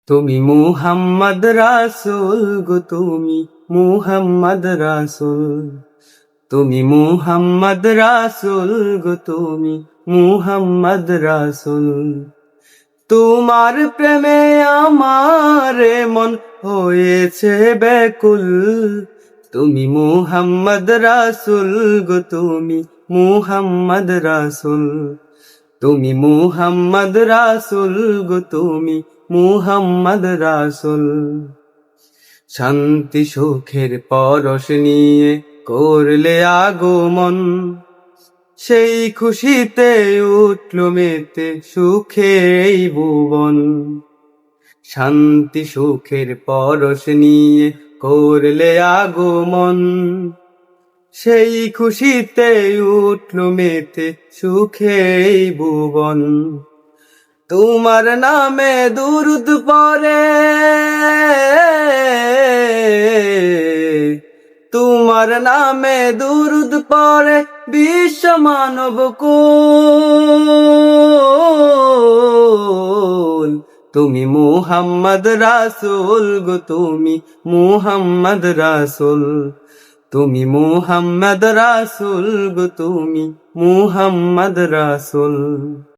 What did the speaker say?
তুমি মুহাম্মদ রাসূল গো, তুমি মুহাম্মদ রাসূল। তুমি মুহাম্মদ রাসূল গো, তুমি মুহাম্মদ রাসূল। তোমার প্রেমে আমার মন হয়েছে ব্যাকুল। তুমি মুহাম্মদ রাসূল গো, তুমি মুহাম্মদ রাসূল। তুমি মুহাম্মদ রাসূল গো, তুমি মুহাম্মদ রাসূল। শান্তি সুখের পরশ নিয়ে করলে আগমন, সেই খুশিতে উঠল মেতে সুখের এই ভুবন। শান্তি সুখের পরশ নিয়ে করলে আগমন, সেই খুশিতে উঠল মেতে সুখের এই ভুবন। তোমার নামে দুরূদ পড়ে, তোমার নামে দুরূদ পড়ে বিশ্ব মানব কুল। তুমি মুহাম্মদ রাসূল গো, তুমি মুহাম্মদ রাসূল। তুমি মুহাম্মদ রাসূল গো, তুমি মুহাম্মদ রাসূল।